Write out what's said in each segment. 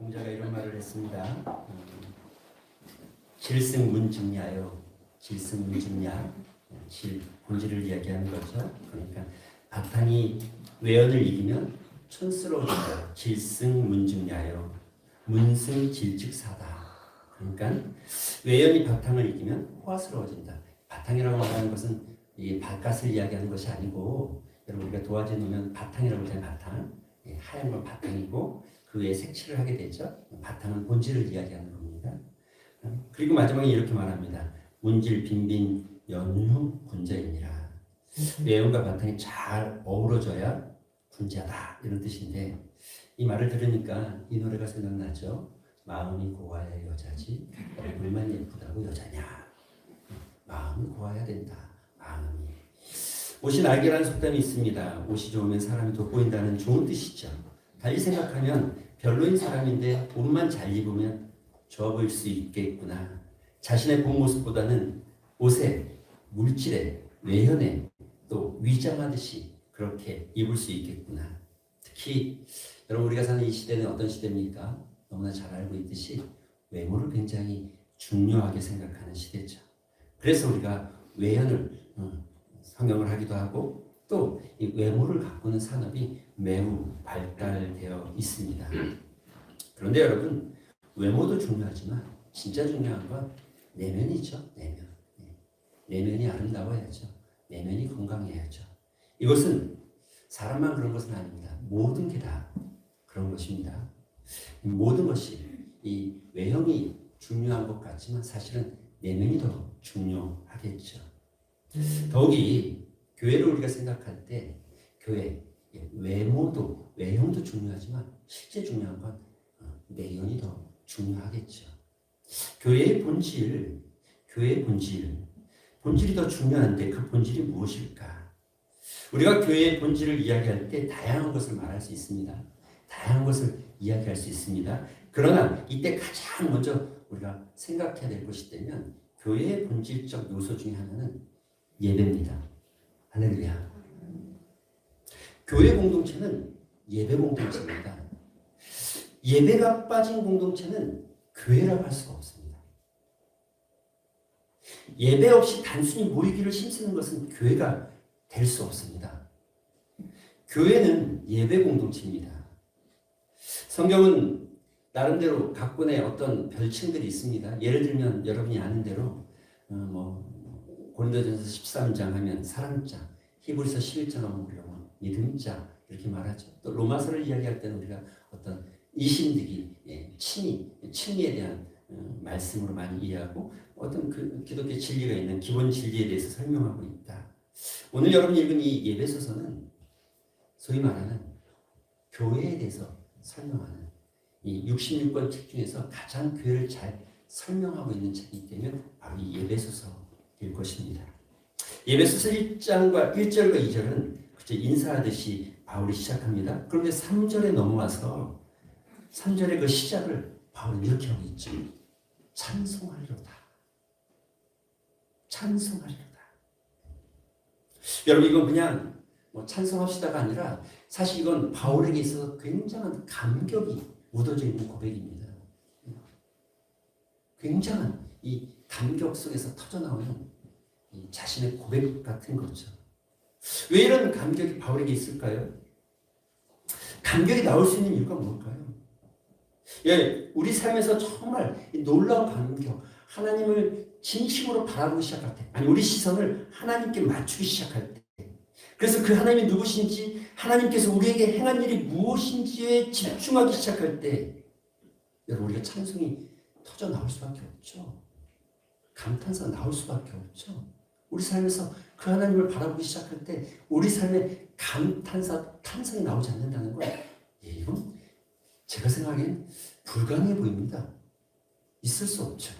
공자가 이런 말을 했습니다. 질승문증야요. 질승문증야. 본질을 이야기하는 거죠. 그러니까 바탕이 외연을 이기면 촌스러워진다. 질승문증야요. 문승질즉사다. 그러니까 외연이 바탕을 이기면 호화스러워진다. 바탕이라고 말하는 것은 이 바깥을 이야기하는 것이 아니고, 여러분 우리가 도화지 놓으면 바탕이라고 하잖아요. 바탕. 하얀 건 바탕이고 그 위에 색칠을 하게 되죠. 바탕은 본질을 이야기하는 겁니다. 그리고 마지막에 이렇게 말합니다. 문질 빈빈 연후 군자이니라. 외연과 바탕이 잘 어우러져야 군자다, 이런 뜻인데, 이 말을 들으니까 이 노래가 생각나죠. 마음이 고와야 여자지 얼굴만 예쁘다고 여자냐. 마음이 고와야 된다. 마음이. 옷이 날개라는 속담이 있습니다. 옷이 좋으면 사람이 돋보인다는 좋은 뜻이죠. 달리 생각하면 별로인 사람인데 옷만 잘 입으면 좋아 보일 수 있겠구나. 자신의 본 모습보다는 옷에, 물질에, 외현에 또 위장하듯이 그렇게 입을 수 있겠구나. 특히 여러분 우리가 사는 이 시대는 어떤 시대입니까? 너무나 잘 알고 있듯이 외모를 굉장히 중요하게 생각하는 시대죠. 그래서 우리가 외현을 성형을 하기도 하고 또 이 외모를 가꾸는 산업이 매우 발달되어 있습니다. 그런데 여러분, 외모도 중요하지만 진짜 중요한 건 내면이죠. 내면. 내면이 아름다워야죠. 내면이 건강해야죠. 이것은 사람만 그런 것은 아닙니다. 모든 게 다 그런 것입니다. 모든 것이 이 외형이 중요한 것 같지만 사실은 내면이 더 중요하겠죠. 더욱이 교회를 우리가 생각할 때 교회 외모도, 외형도 중요하지만 실제 중요한 건 내면이 더 중요하겠죠. 교회의 본질, 본질이 더 중요한데 그 본질이 무엇일까? 우리가 교회의 본질을 이야기할 때 다양한 것을 말할 수 있습니다. 다양한 것을 이야기할 수 있습니다. 그러나 이때 가장 먼저 우리가 생각해야 될 것이 있다면 교회의 본질적 요소 중에 하나는 예배입니다. 할렐루야. 교회 공동체는 예배 공동체입니다. 예배가 빠진 공동체는 교회라고 할 수가 없습니다. 예배 없이 단순히 모이기를 힘쓰는 것은 교회가 될 수 없습니다. 교회는 예배 공동체입니다. 성경은 나름대로 각군의 어떤 별칭들이 있습니다. 예를 들면 여러분이 아는 대로 고린도전서 13장 하면 사랑자, 히브리서 11장 하면 우리가 믿음자 이렇게 말하죠. 또 로마서를 이야기할 때는 우리가 어떤 이신득이, 칭의에 대한 말씀으로 많이 이해하고 어떤 그 기독교 진리가 있는 기본 진리에 대해서 설명하고 있다. 오늘 여러분이 읽은 이 예배서서는 소위 말하는 교회에 대해서 설명하는 이 66권 책 중에서 가장 교회를 잘 설명하고 있는 책이기 때문에 바로 이 예배서서일 것입니다. 예배서서 1장과 1절과 2절은 그저 인사하듯이 바울이 시작합니다. 그런데 3절에 넘어와서 3절의 그 시작을 바울은 이렇게 하고 있죠. 찬송하리로다. 찬송하리로다. 여러분 이건 그냥 찬송합시다가 아니라 사실 이건 바울에게 있어서 굉장한 감격이 묻어져 있는 고백입니다. 굉장한 이 감격 속에서 터져나오는 이 자신의 고백 같은 거죠. 왜 이런 감격이 바울에게 있을까요? 감격이 나올 수 있는 이유가 뭘까요? 우리 삶에서 정말 놀라운 감격, 하나님을 진심으로 바라보기 시작할 때, 아니 우리 시선을 하나님께 맞추기 시작할 때, 그래서 그 하나님이 누구신지, 하나님께서 우리에게 행한 일이 무엇인지에 집중하기 시작할 때 여러분 우리가 찬송이 터져 나올 수밖에 없죠. 감탄사가 나올 수밖에 없죠. 우리 삶에서 그 하나님을 바라보기 시작할 때 우리 삶에 감탄사, 탄성이 나오지 않는다는 건 이건 제가 생각엔 불가능해 보입니다. 있을 수 없죠.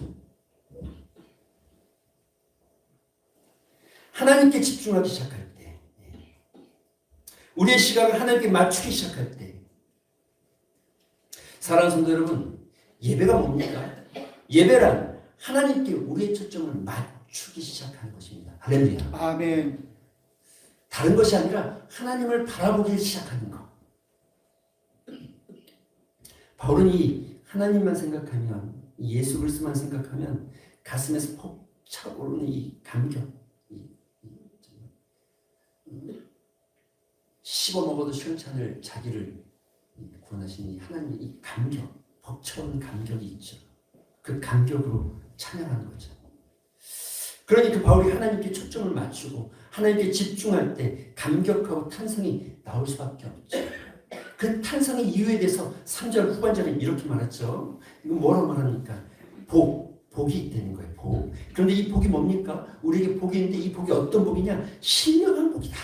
하나님께 집중하기 시작할 때, 우리의 시각을 하나님께 맞추기 시작할 때, 사랑하는 성도 여러분, 예배가 뭡니까? 예배란 하나님께 우리의 초점을 맞추기 시작하는 것입니다. 할렐루야. 아멘. 다른 것이 아니라 하나님을 바라보기 시작하는 것. 바울은 이 하나님만 생각하면, 예수 그리스도만 생각하면 가슴에서 퍽 차오르는 이 감격, 씹어 먹어도 시원찮을 자기를 구원하신 이 하나님의 이 감격, 벅차오르는 감격이 있죠. 그 감격으로 찬양하는 거죠. 그러니 그 바울이 하나님께 초점을 맞추고 하나님께 집중할 때 감격하고 탄성이 나올 수밖에 없죠. 그 탄성의 이유에 대해서 3절 후반절에 이렇게 말했죠. 이거 뭐라고 말합니까? 복이 있다는 거예요. 복. 그런데 이 복이 뭡니까? 우리에게 복이 있는데 이 복이 어떤 복이냐? 신령한 복이다.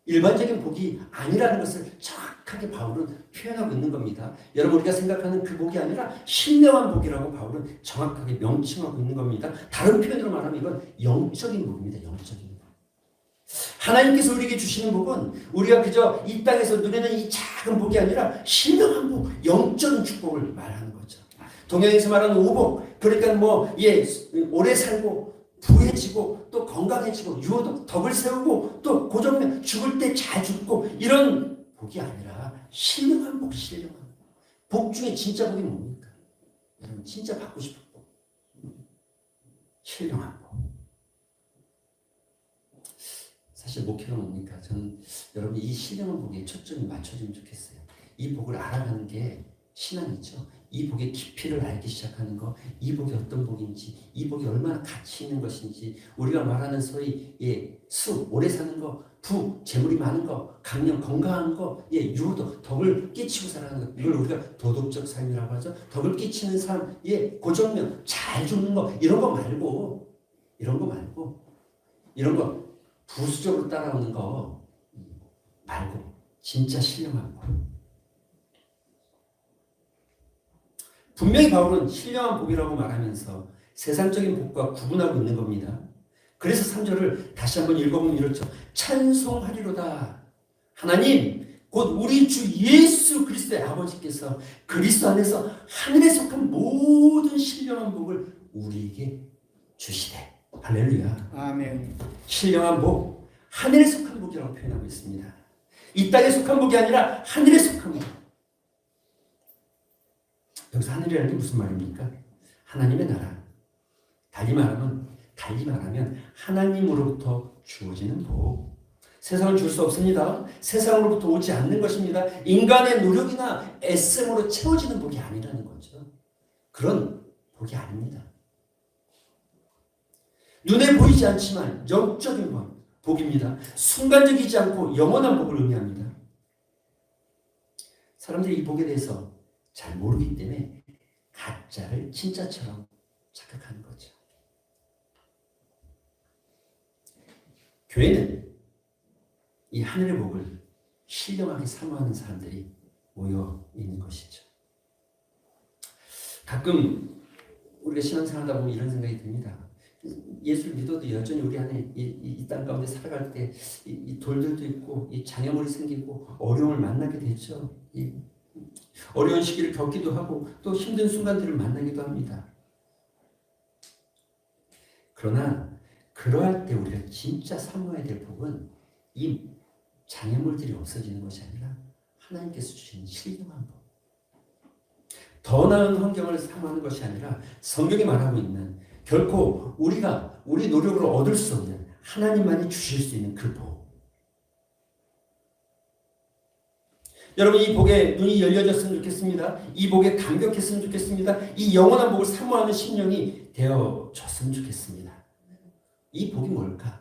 일반적인 복이 아니라는 것을 정확하게 바울은 표현하고 있는 겁니다. 여러분, 우리가 생각하는 그 복이 아니라 신령한 복이라고 바울은 정확하게 명칭하고 있는 겁니다. 다른 표현으로 말하면 이건 영적인 복입니다. 영적인 복. 하나님께서 우리에게 주시는 복은 우리가 그저 이 땅에서 누리는 이 작은 복이 아니라 신령한 복, 영적인 축복을 말하는 거죠. 동양에서 말하는 오복, 그러니까 오래 살고 부해지고 또 건강해지고 유호도 덕을 세우고 또 고정면 죽을 때 잘 죽고 이런 복이 아니라 신령한 복, 신령한 복 중에 진짜 복이 뭡니까? 여러분 진짜 받고 싶은 복, 신령한 복. 사실 목회가 뭡니까? 저는 여러분 이 신령한 복에 초점이 맞춰지면 좋겠어요. 이 복을 알아가는 게 신앙이죠. 이 복의 깊이를 알기 시작하는 거, 이 복이 어떤 복인지, 이 복이 얼마나 가치 있는 것인지, 우리가 말하는 소위 수, 오래 사는 거, 부, 재물이 많은 거, 강령, 건강한 거, 유도, 덕을 끼치고 살아가는 거, 이걸 우리가 도덕적 삶이라고 하죠. 덕을 끼치는 삶, 고정면, 잘 죽는 거, 이런 거 말고, 이런 거 부수적으로 따라오는 거 말고, 진짜 신령한 거. 분명히 바울은 신령한 복이라고 말하면서 세상적인 복과 구분하고 있는 겁니다. 그래서 3절을 다시 한번 읽어보면 이렇죠. 찬송하리로다. 하나님 곧 우리 주 예수 그리스도의 아버지께서 그리스도 안에서 하늘에 속한 모든 신령한 복을 우리에게 주시되. 할렐루야. 아멘. 신령한 복, 하늘에 속한 복이라고 표현하고 있습니다. 이 땅에 속한 복이 아니라 하늘에 속한 복. 여기서 하늘이라는 게 무슨 말입니까? 하나님의 나라. 달리 말하면 하나님으로부터 주어지는 복. 세상은 줄 수 없습니다. 세상으로부터 오지 않는 것입니다. 인간의 노력이나 애씀으로 채워지는 복이 아니라는 거죠. 그런 복이 아닙니다. 눈에 보이지 않지만 영적인 복입니다. 순간적이지 않고 영원한 복을 의미합니다. 사람들이 이 복에 대해서 잘 모르기 때문에 가짜를 진짜처럼 착각하는 거죠. 교회는 이 하늘의 복을 신령하게 사모하는 사람들이 모여 있는 것이죠. 가끔 우리가 신앙생활하다 보면 이런 생각이 듭니다. 예수를 믿어도 여전히 우리 안에 이 땅 가운데 살아갈 때 이 돌들도 있고 이 장애물이 생기고 어려움을 만나게 되죠. 어려운 시기를 겪기도 하고 또 힘든 순간들을 만나기도 합니다. 그러나 그러할 때 우리가 진짜 사모해야 될 복은 이 장애물들이 없어지는 것이 아니라 하나님께서 주신 신령한 복. 더 나은 환경을 사모하는 것이 아니라 성경이 말하고 있는 결코 우리가 우리 노력으로 얻을 수 없는 하나님만이 주실 수 있는 그 복. 여러분 이 복에 눈이 열려졌으면 좋겠습니다. 이 복에 감격했으면 좋겠습니다. 이 영원한 복을 사모하는 심령이 되어졌으면 좋겠습니다. 이 복이 뭘까?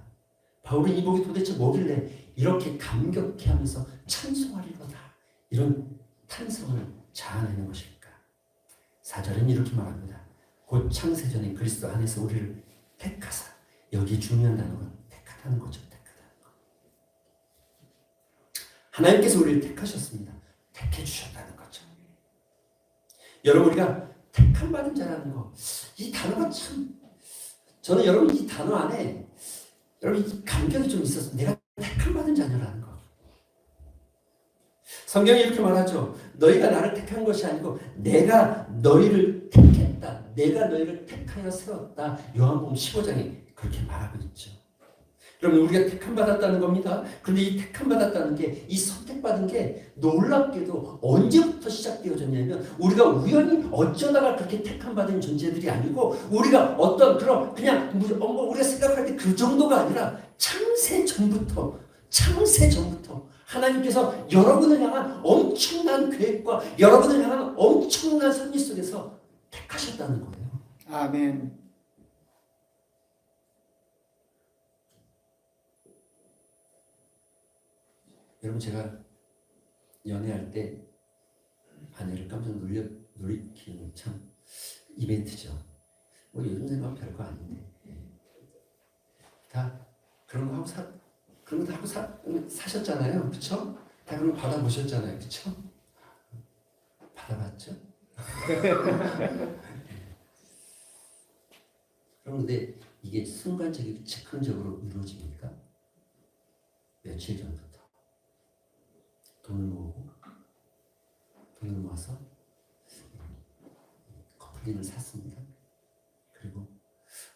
바울은 이 복이 도대체 뭐길래 이렇게 감격해하면서 찬송하리로다 이런 탄성을 자아내는 것일까? 4절은 이렇게 말합니다. 곧 창세전에 그리스도 안에서 우리를 택하사. 여기 중요한 단어는 택하다는 거죠. 택하다는 거. 하나님께서 우리를 택하셨습니다. 택해 주셨다는 거죠. 여러분 우리가 택함 받은 자라는 거, 이 단어가 참 저는 여러분 이 단어 안에 여러분 이 감격이 좀 있었어요. 내가 택함 받은 자녀라는 거. 성경이 이렇게 말하죠. 너희가 나를 택한 것이 아니고 내가 너희를 택했다. 내가 너희를 택하여 세웠다. 요한복음 15장에 그렇게 말하고 있죠. 여러분 우리가 택함 받았다는 겁니다. 그런데 이 택함 받았다는 게 이 선택받은 게 놀랍게도 언제부터 시작되어졌냐면 우리가 우연히 어쩌다가 그렇게 택함 받은 존재들이 아니고 우리가 어떤 그런 그냥 우리가 생각할 때 그 정도가 아니라 창세 전부터 하나님께서 여러분을 향한 엄청난 계획과 여러분을 향한 엄청난 섭리 속에서 택하셨다는 거예요. 아멘. 여러분 제가 연애할 때 아내를 깜짝 놀리키는 참 이벤트죠. 뭐 요즘 생각하면 별거 아닌데 다 그런 거 하고 사셨잖아요, 그렇죠? 다 그런 거 받아보셨잖아요, 그렇죠? 받아봤죠? 그런데 이게 순간적이고 즉흥적으로 이루어집니까? 며칠 전부터 돈을 모아서 커플링을 샀습니다. 그리고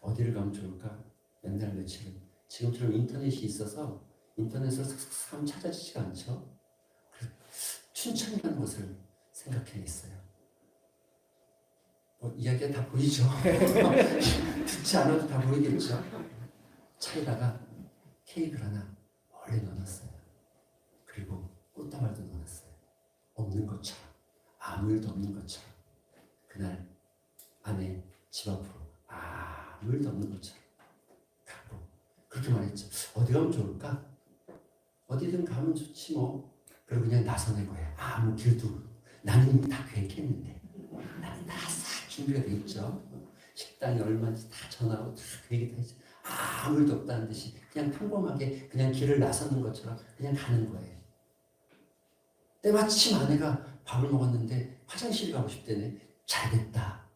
어디를 가면 좋을까? 맨날 며칠은 지금처럼 인터넷이 있어서 인터넷으로 사람 찾아지지가 않죠. 춘천이라는 곳을 생각해냈어요. 이야기가 다 보이죠? 듣지 않아도 다 보이겠죠? 차에다가 케이크를 하나 멀리 넣어놨어요. 그리고 꽃다발도 넣어놨어요. 없는 것처럼, 아무 일도 없는 것처럼. 그날 아내 집 앞으로 아무 일도 없는 것처럼 가고 그렇게 말했죠. 어디 가면 좋을까? 어디든 가면 좋지 뭐. 그리고 그냥 나서는 거예요. 아무 길도 나는 이미 다 계획했는데 나는 다 싹 준비가 돼 있죠. 식당이 얼마인지 다 전화하고 다 계획이 다 있죠. 아무 일도 없다는 듯이 그냥 평범하게 그냥 길을 나서는 것처럼 그냥 가는 거예요. 때마침 아내가 밥을 먹었는데 화장실 가고 싶대네. 잘됐다.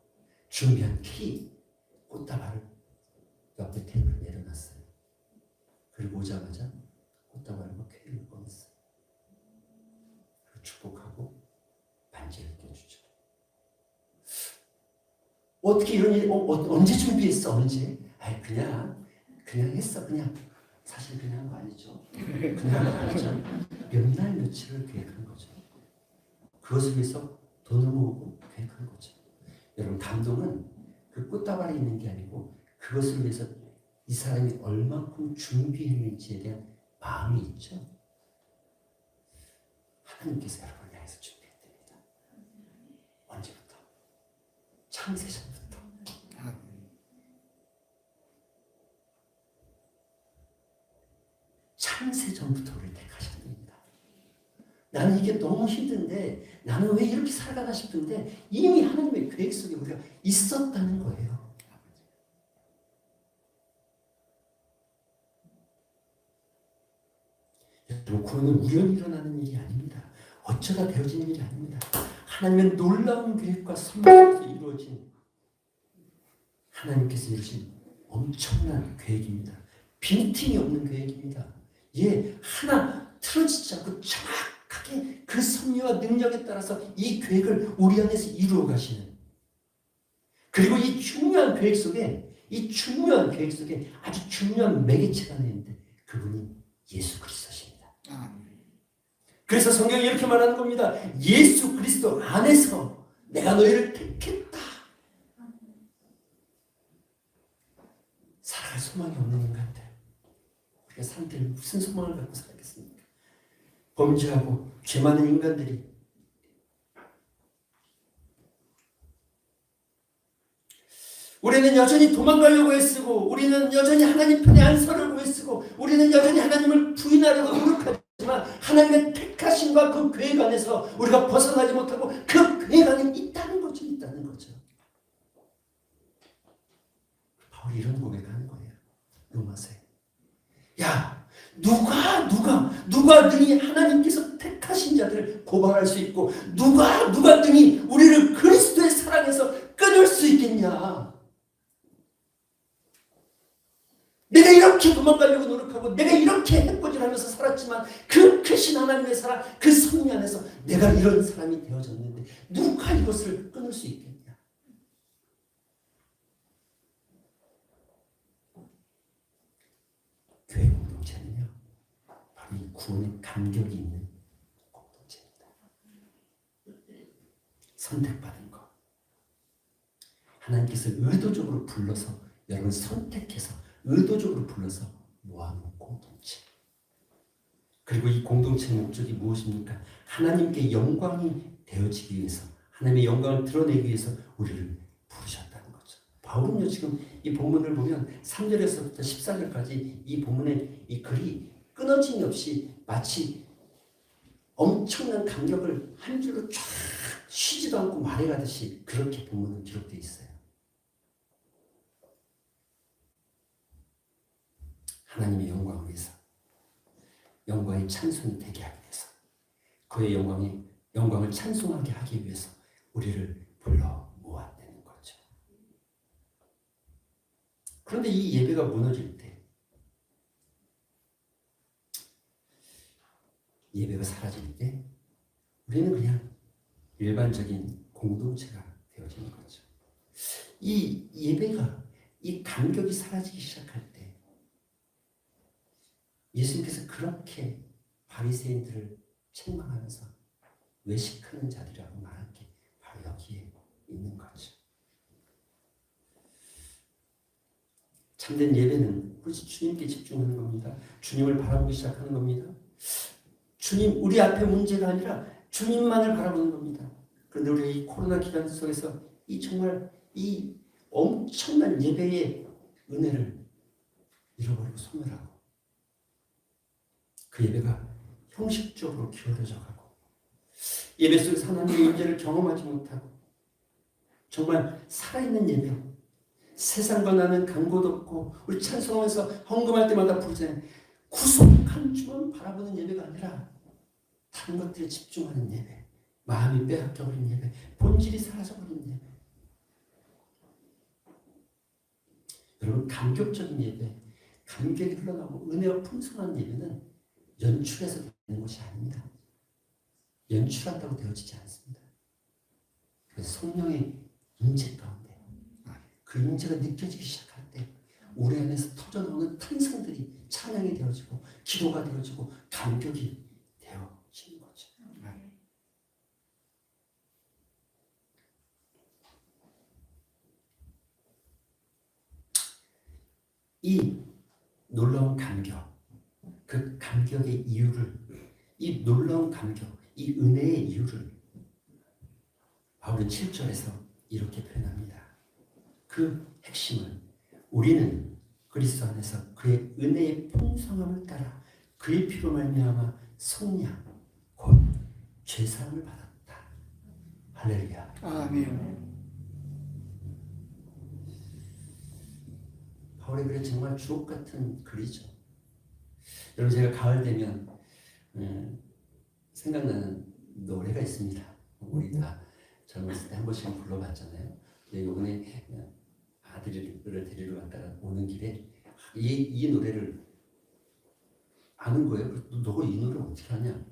준비한 키, 꽃다발을 옆에 테이블에 내려놨어요. 그리고 오자마자 꽃다발과 케이크를 꺼냈어요. 그리고 축복하고 반지를 껴주죠. 어떻게 이런 일이 언제 준비했어? 언제? 아니 그냥 했어. 그냥 사실 그냥 한 거 아니죠. 그냥 한 거 아니죠. 몇 날 며칠을 계획한 거죠. 그것을 위해서 돈을 모으고 계획한 거죠. 여러분 감동은 그 꽃다발에 있는 게 아니고 그것을 위해서 이 사람이 얼마큼 준비했는지에 대한 마음이 있죠. 하나님께서 여러분을 향해서 준비했답니다. 언제부터? 창세전부터. 창세전부터 우리를 택하셨답니다. 나는 이게 너무 힘든데 나는 왜 이렇게 살아가나 싶은데 이미 하나님의 계획 속에 우리가 있었다는 거예요. 여러분 구원은 우연히 일어나는 일이 아닙니다. 어쩌다 되어지는 일이 아닙니다. 하나님의 놀라운 계획과 섭리에서 이루어진 하나님께서 이루신 엄청난 계획입니다. 빈틈이 없는 계획입니다. 하나 틀어지지 않고 정확하게 그 섭리와 능력에 따라서 이 계획을 우리 안에서 이루어 가시는 그리고 이 중요한 계획 속에 아주 중요한 매개체가 있는데 그분이 예수 그리스도십니다. 그래서 성경이 이렇게 말하는 겁니다. 예수 그리스도 안에서 내가 너희를 택했다. 살아갈 소망이 없는 인간들 우리가 산들 무슨 소망을 갖고 살겠습니까? 범죄하고 죄 많은 인간들이 우리는 여전히 도망가려고 애쓰고 우리는 여전히 하나님 편에 안 서려고 애쓰고 우리는 여전히 하나님을 부인하려고 노력하지만 하나님의 택하심과 그 계획 안에서 우리가 벗어나지 못하고 그 계획 안에 있다는 거죠. 바울이 이런 고백하는 거예요. 로마서에. 야, 누가 능히 하나님께서 택하신 자들을 고발할 수 있고 누가 능히 우리를 그리스도의 사랑에서 끊을 수 있겠냐? 내가 이렇게 도망가려고 노력하고 내가 이렇게 해코지하면서 살았지만 그 크신 하나님의 사랑, 그 섭리 안에서 내가 이런 사람이 되어졌는데 누가 이것을 끊을 수 있겠냐? 교회 구원의 감격이 있는 공동체입니다. 선택받은 것. 하나님께서 의도적으로 불러서 여러분 선택해서 의도적으로 불러서 모아놓은 공동체. 그리고 이 공동체의 목적이 무엇입니까? 하나님께 영광이 되어지기 위해서, 하나님의 영광을 드러내기 위해서 우리를 부르셨다는 거죠. 바울은요, 지금 이 본문을 보면 3절에서부터 14절까지 이 본문의 이 글이 끊어짐이 없이 마치 엄청난 감격을 한 줄로 쫙 쉬지도 않고 말해가듯이 그렇게 본문은 기록되어 있어요. 하나님의 영광을 위해서, 영광의 찬송이 되게 하기 위해서, 그의 영광을 찬송하게 하기 위해서 우리를 불러 모았다는 거죠. 그런데 이 예배가 무너질 때, 예배가 사라질 때 우리는 그냥 일반적인 공동체가 되어지는 거죠. 이 예배가, 이 감격이 사라지기 시작할 때 예수님께서 그렇게 바리새인들을 책망하면서 외식하는 자들이라고 말한 게 바로 여기에 있는 거죠. 참된 예배는 오직 주님께 집중하는 겁니다. 주님을 바라보기 시작하는 겁니다. 주님, 우리 앞에 문제가 아니라 주님만을 바라보는 겁니다. 그런데 우리 이 코로나 기간 속에서 정말 이 엄청난 예배의 은혜를 잃어버리고 소멸하고, 그 예배가 형식적으로 기울어져 가고, 예배 속에서 하나님의 임재를 경험하지 못하고, 정말 살아있는 예배, 세상과 나는 간 곳 없고, 우리 찬송하면서 헌금할 때마다 부르잖아요. 구속한 주만 바라보는 예배가 아니라 다른 것들에 집중하는 예배, 마음이 빼앗겨버린 예배, 본질이 사라져버린 예배. 여러분, 감격적인 예배, 감격이 흘러나오고 은혜가 풍성한 예배는 연출해서 되는 것이 아닙니다. 연출한다고 되어지지 않습니다. 그래서 성령의 임재 가운데 그 임재가 느껴지기 시작할 때 우리 안에서 터져나오는 탄성들이 찬양이 되어지고 기도가 되어지고 감격이 되어지는 거죠. 이 놀라운 감격, 그 감격의 이유를, 이 놀라운 감격, 이 은혜의 이유를 바울은 7절에서 이렇게 표현합니다. 그 핵심은 우리는 그리스도 안에서 그의 은혜의 풍성함을 따라 그의 피로 말미암아 속량 곧 죄사함을 받았다. 할렐루야. 아멘. 바울의 글은 정말 주옥 같은 글이죠. 여러분, 제가 가을 되면 생각나는 노래가 있습니다. 우리 다 젊었을 때 한 번씩 불러봤잖아요. 이번에 아들을 데리러 갔다가 오는 길에 이 노래를 아는 거예요. 너 이 노래 어떻게 하냐?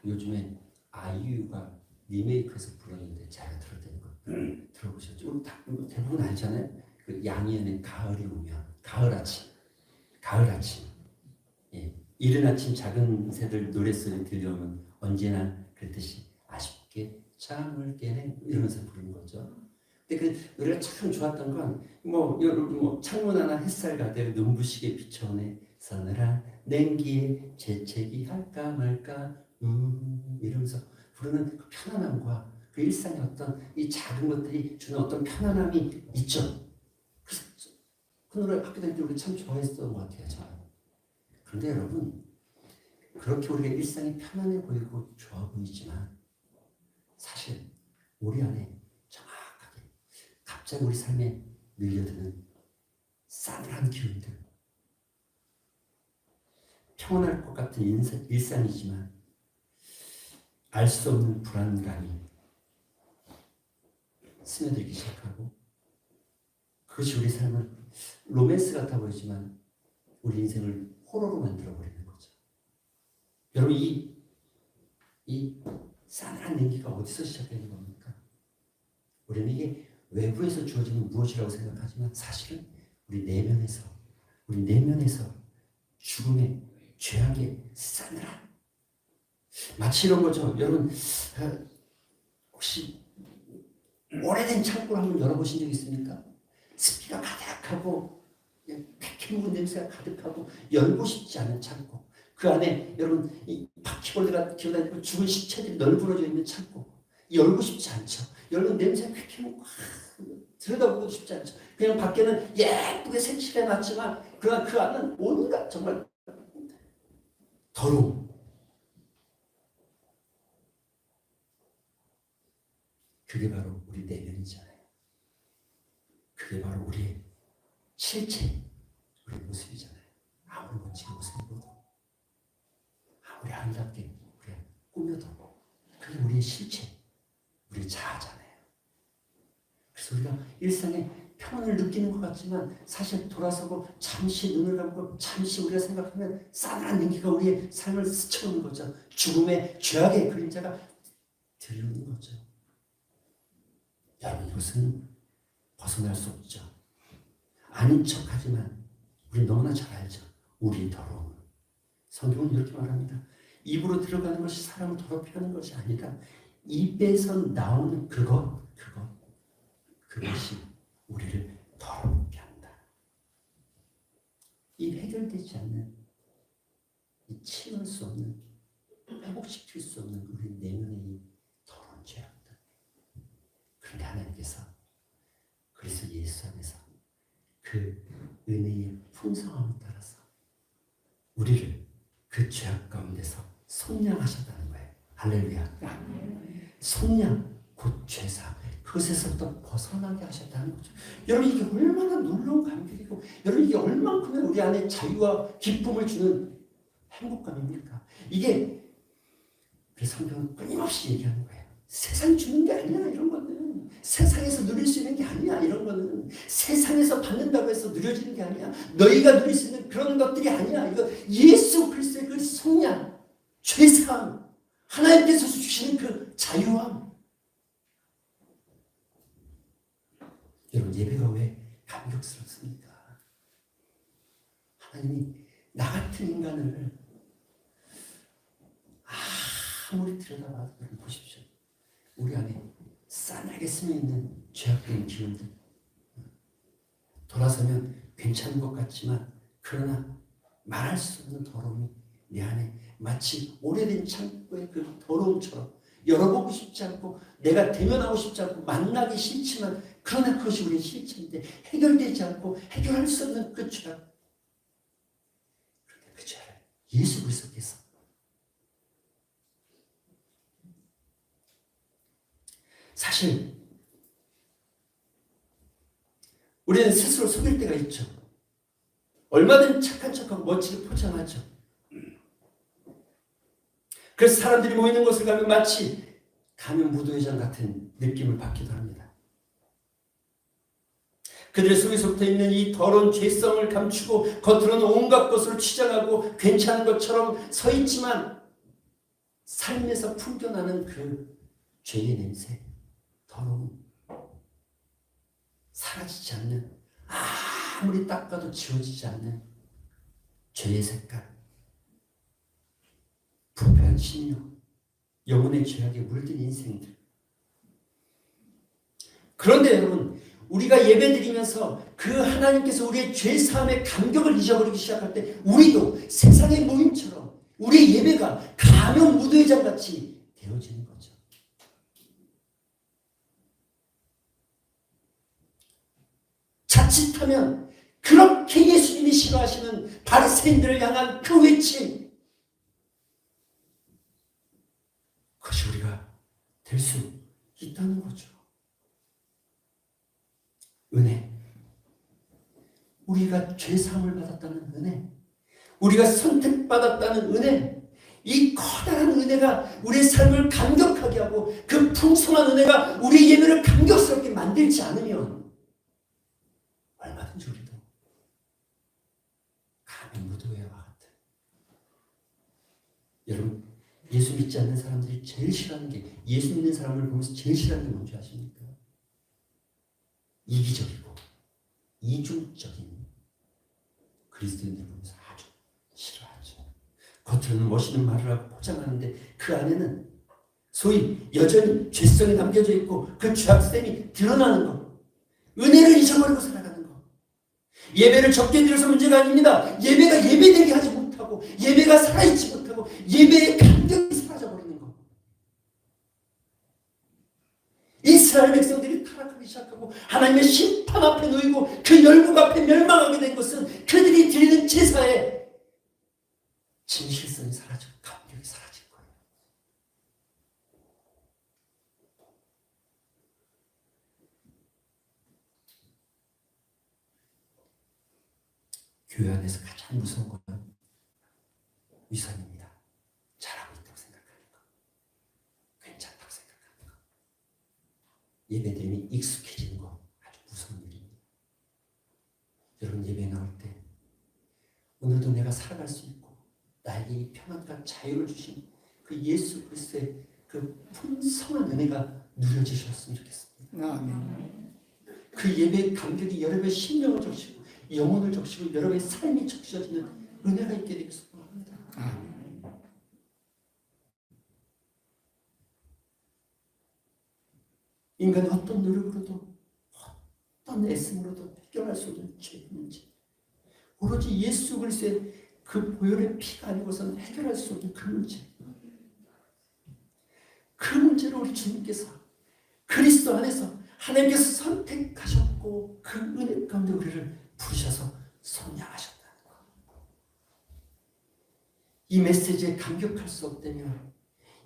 요즘에 아이유가 리메이크해서 불렀는데 제가 들었다는 거 들어보셨죠? 우리 대부분 알잖아요. 그 양희은의 가을이 오면, 가을 아침. 예. 이른 아침 작은 새들 노랫소리 들려오면 언제나 그랬듯이 아쉽게 잠을 깨네 이러면서 부르는 거죠. 근데 그 노래가 참 좋았던 건 창문 하나 햇살 가득 눈부시게 비춰오네 서늘한 냉기에 재채기 할까 말까 이러면서 부르는 그 편안함과 그 일상의 어떤 이 작은 것들이 주는 어떤 편안함이 있죠. 그래서 그 노래 학교 다닐 때 우리 참 좋아했던 것 같아요. 저는. 그런데 여러분, 그렇게 우리가 일상이 편안해 보이고 좋아 보이지만 사실 우리 안에 정확하게 갑자기 우리 삶에 밀려드는 싸늘한 기운들, 평온할 것 같은 일상이지만 알 수 없는 불안감이 스며들기 시작하고, 그것이 우리 삶을 로맨스 같아 보이지만 우리 인생을 호러로 만들어버리는 거죠. 여러분, 이 싸늘한 냉기가 어디서 시작되는 겁니까? 우리는 이게 외부에서 주어지는 무엇이라고 생각하지만 사실은 우리 내면에서 죽음의 죄악의 싸늘함. 마치 이런 거죠. 여러분 혹시 오래된 창고를 한번 열어보신 적 있습니까? 습기가 가득하고 폐기 묵은 냄새가 가득하고 열고 싶지 않은 창고. 그 안에 여러분 이 바퀴벌레가 기어다니고 죽은 시체들이 널브러져 있는 창고. 열고 싶지 않죠. 열면 냄새가 쾌쾌 묵고 들여다보고 싶지 않죠. 그냥 밖에는 예쁘게 색칠해 놨지만 그러나 그 안은 온갖 정말 더러움. 그게 바로 우리 내면이잖아요. 그게 바로 우리의 실체, 우리의 모습이잖아요. 아무리 멋지게 옷을 입어도, 아무리 아름답게 우리가 꾸며도 그게 우리의 실체, 우리의 자아잖아요. 그래서 우리가 일상에 평안을 느끼는 것 같지만 사실 돌아서고 잠시 눈을 감고 잠시 우리가 생각하면 싸늘한 냉기가 우리의 삶을 스쳐오는 거죠. 죽음의 죄악의 그림자가 들이오는 거죠. 여러분 이것은 벗어날 수 없죠. 아닌 척하지만 우리 너무나 잘 알죠. 우리의 더러움. 성경은 이렇게 말합니다. 입으로 들어가는 것이 사람을 더럽게 하는 것이 아니라 입에서 나오는 그것이 우리를 더럽게 한다. 이 해결되지 않는, 이 치울 수 없는, 회복시킬 수 없는 우리 내면의 이 더러운 죄악들. 그런데 하나님께서 그리스도 예수 안에서 그 은혜의 풍성함을 따라서 우리를 그 죄악 가운데서 속량하셨다는 거예요. 할렐루야. 속량, 곧 죄사. 그것에서부터 벗어나게 하셨다는 거죠. 여러분 이게 얼마나 놀라운 감격이고 여러분 이게 얼만큼의 우리 안에 자유와 기쁨을 주는 행복감입니까? 이게 그래서 성경은 끊임없이 얘기하는 거예요. 세상 주는 게 아니야 이런 거는. 세상에서 누릴 수 있는 게 아니야 이런 거는. 세상에서 받는다고 해서 누려지는 게 아니야. 너희가 누릴 수 있는 그런 것들이 아니야. 이거 예수 그리스도의 그 속량, 죄사함, 하나님께서 주시는 그 자유함. 여러분 예배가 왜 감격스럽습니까? 하나님이 나 같은 인간을 아무리 들여다봐도 보십시오. 우리 안에 싸늘하게 스며있는 죄악된 기운들. 돌아서면 괜찮은 것 같지만 그러나 말할 수 없는 더러움이 내 안에 마치 오래된 창고의 그 더러움처럼 열어보고 싶지 않고 내가 대면하고 싶지 않고 만나기 싫지만 그러나 그것이 우리의 실체인데 해결되지 않고 해결할 수 없는 그 죄악. 그런데 그 죄를 예수 그리스도께서 사실 우리는 스스로 속일 때가 있죠. 얼마든 착한 척하고 멋지게 포장하죠. 그래서 사람들이 모이는 곳을 가면 마치 가면 무도회장 같은 느낌을 받기도 합니다. 그들의 속에서부터 있는 이 더러운 죄성을 감추고 겉으로는 온갖 것으로 치장하고 괜찮은 것처럼 서 있지만 삶에서 풍겨나는 그 죄의 냄새, 더러움, 사라지지 않는, 아무리 닦아도 지워지지 않는 죄의 색깔, 부패한 심령, 영혼의 죄악에 물든 인생들. 그런데 여러분 우리가 예배드리면서 그 하나님께서 우리의 죄사함의 감격을 잊어버리기 시작할 때 우리도 세상의 모임처럼 우리의 예배가 가면 무도회장 같이 되어지는 거죠. 자칫하면 그렇게 예수님이 싫어하시는 바리새인들을 향한 그 외침, 그것이 우리가 될 수 있다는 거죠. 은혜, 우리가 죄사함을 받았다는 은혜, 우리가 선택받았다는 은혜, 이 커다란 은혜가 우리의 삶을 감격하게 하고 그 풍성한 은혜가 우리의 예배를 감격스럽게 만들지 않으면 얼마든지 우리도 가면 무도회와 같은. 여러분 예수 믿지 않는 사람들이 제일 싫어하는 게, 예수 믿는 사람을 보면서 제일 싫어하는 게 뭔지 아십니까? 이기적이고 이중적인 그리스도인들 보면서 아주 싫어하죠. 겉으로는 멋있는 말을 하고 포장하는데 그 안에는 소위 여전히 죄성이 남겨져 있고 그 죄악됨이 드러나는 것, 은혜를 잊어버리고 살아가는 것. 예배를 적게 드려서 문제가 아닙니다. 예배가 예배되게 하지 못하고 예배가 살아있지 못하고 예배의 감격이 사라져버리는 것. 이스라엘 백성들이 타락하기 시작하고 하나님의 심판 앞에 놓이고 그 열국 앞에 멸망하게 된 것은 그들이 드리는 제사에 진실성이 사라지고 감격이 사라진 거예요. 교회 안에서 가장 무서운 것은 위선입니다. 잘하고 있다고 생각하는 것, 괜찮다고 생각하는 것, 예배드림이 익숙해지는 것, 아주 무서운 일입니다. 여러분 예배 나올 때 오늘도 내가 살아갈 수 있고 나에게 이 평안과 자유를 주신 그 예수 그리스도의 그 풍성한 은혜가 누려지셨으면 좋겠습니다. 아멘. 그 예배의 감격이 여러분의 심령을 적시고 영혼을 적시고 여러분의 삶이 적셔지는 은혜가 있게 되길 소망합니다. 아멘. 인간이 어떤 노력으로도 어떤 애씀으로도 해결할 수 없는 죄의 문제, 오로지 예수 그리스도의 그 보혈의 피가 아니고서는 해결할 수 없는 그 문제, 그 문제를 우리 주님께서 그리스도 안에서 하나님께서 선택하셨고 그 은혜 가운데 우리를 부르셔서 선양하셨다는 것. 이 메시지에 감격할 수 없다면,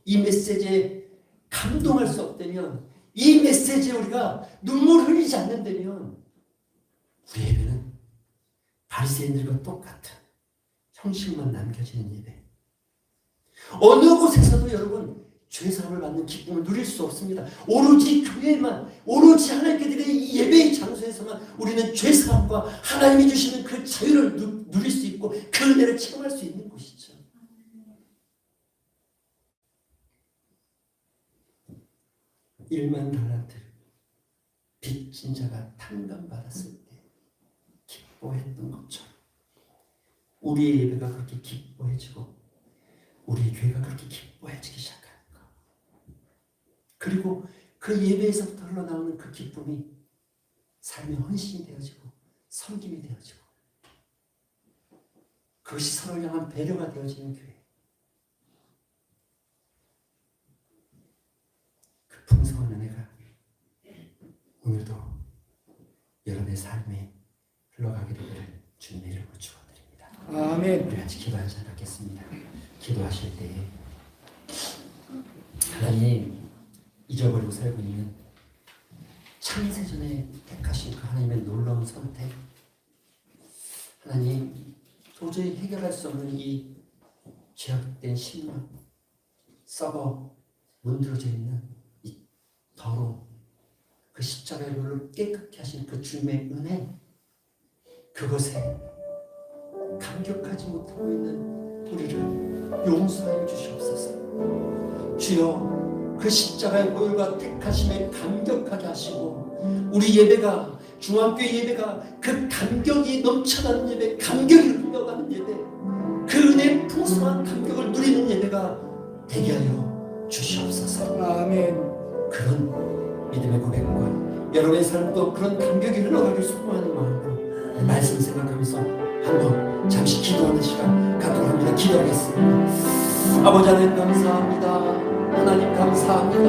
이 메시지에 감동할 수 없다면, 이 메시지에 우리가 눈물을 흘리지 않는다면 우리 예배는 바리새인들과 똑같은 형식만 남겨지는 예배. 어느 곳에서도 여러분 죄사함을 받는 기쁨을 누릴 수 없습니다. 오로지 교회만, 오로지 하나님께 드리는 이 예배의 장소에서만 우리는 죄사함과 하나님이 주시는 그 자유를 누릴 수 있고 그 은혜를 체험할 수 있는 곳이죠. 일만 달란트 빚진 자가 탕감받았을 때 기뻐했던 것처럼 우리의 예배가 그렇게 기뻐해지고 우리의 교회가 그렇게 기뻐해지기 시작합니다. 그리고 그 예배에서부터 흘러나오는 그 기쁨이 삶의 헌신이 되어지고 섬김이 되어지고 그것이 서로를 향한 배려가 되어지는 교회. 그 풍성한 은혜가 오늘도 여러분의 삶에 흘러가게 되기를 주님의 이름으로 축원드립니다. 아멘. 우리 같이 기도하는 시간 갖겠습니다. 기도하실 때에 하나님 잊어버리고 살고 있는 창세전에 택하신 그 하나님의 놀라운 선택, 하나님 도저히 해결할 수 없는 이 죄악된 심령, 썩어 문드러져 있는 이 더러움, 그 십자가의 돌을 깨끗게 하신 그 주님의 은혜, 그것에 감격하지 못하고 있는 우리를 용서하여 주시옵소서. 주여, 그 십자가의 보혈과 택하심에 감격하게 하시고 우리 예배가, 중앙교회 예배가 그 감격이 넘쳐나는 예배, 감격이 흘러가는 예배, 그 은혜의 풍성한 감격을 누리는 예배가 되게 하여 주시옵소서. 아멘. 그런 믿음의 고백과 여러분의 삶도 그런 감격이 흘러가길 소망하는 마음으로 말씀 생각하면서 한번 잠시 기도하는 시간 갖도록 합니다. 기도하겠습니다. 아버지 하나님 감사합니다. 하나님 감사합니다.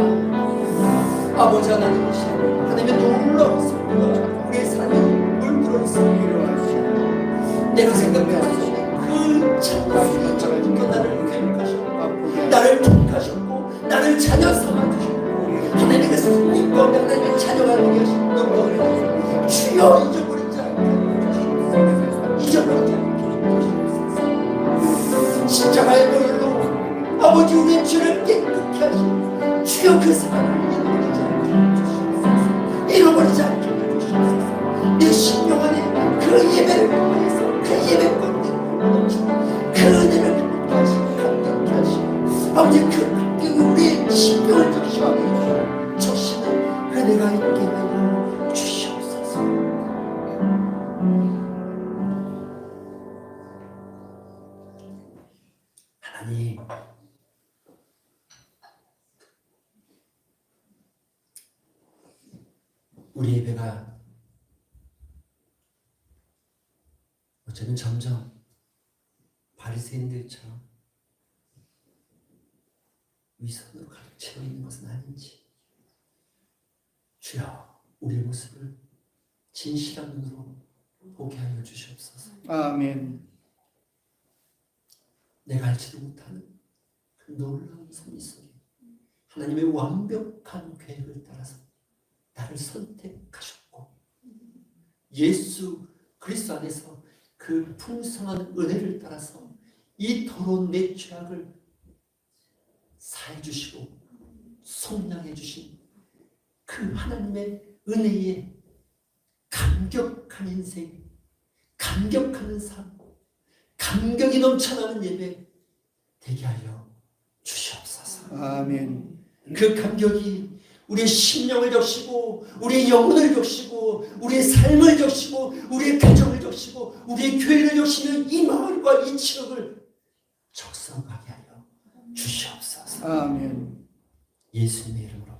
아버지 하나님이시여, 하나님의 놀라운 성부가 우리의 삶에 물들어 있습니다. 내가 생각하는 그 참다운 일정을 지켜 나를 교육하셨고 나를 택하셨고 나를 자녀 삼아주셨고 하나님의 그 성님 가운데 하나님의 자녀가 되게 하신 너무 주여, 잊어버리지 않게 잊어버리지 않게 십자가의 보혈로 아버지 우리의 죄를 깨끗게 하시고 주여 그 사랑을 잃어버리지 않게 해주시옵소서. 내 심령 안에 그 예배를 통해서 그 예배 가운데 그 은혜를 감격게 하시고 감격게 하시고 아버지 그 감격이 우리의 심령을 적시하고 적시는 은혜가 있게 하여 주시옵소서. 우리 예배가 어쩌면 점점 바리새인들처럼 위선으로 가득 채워 있는 것은 아닌지, 주여 우리의 모습을 진실한 눈으로 보게 하여 주시옵소서. 아멘. 내가 알지도 못하는 그 놀라운 섭리 속에 하나님의 완벽한 계획을 따라서 나를 선택하셨고, 예수 그리스도 안에서 그 풍성한 은혜를 따라서 이 더러운 내 죄악을 사해 주시고 속량해 주신 그 하나님의 은혜에 감격한 인생, 감격하는 삶, 감격이 넘쳐나는 예배 되게 하여 주시옵소서. 아멘. 그 감격이 우리의 심령을 적시고 우리의 영혼을 적시고 우리의 삶을 적시고 우리의 가정을 적시고 우리의 교회를 적시는 이 마을과 이 지역을 적성하게 하여 주시옵소서. 아멘. 예수님의 이름으로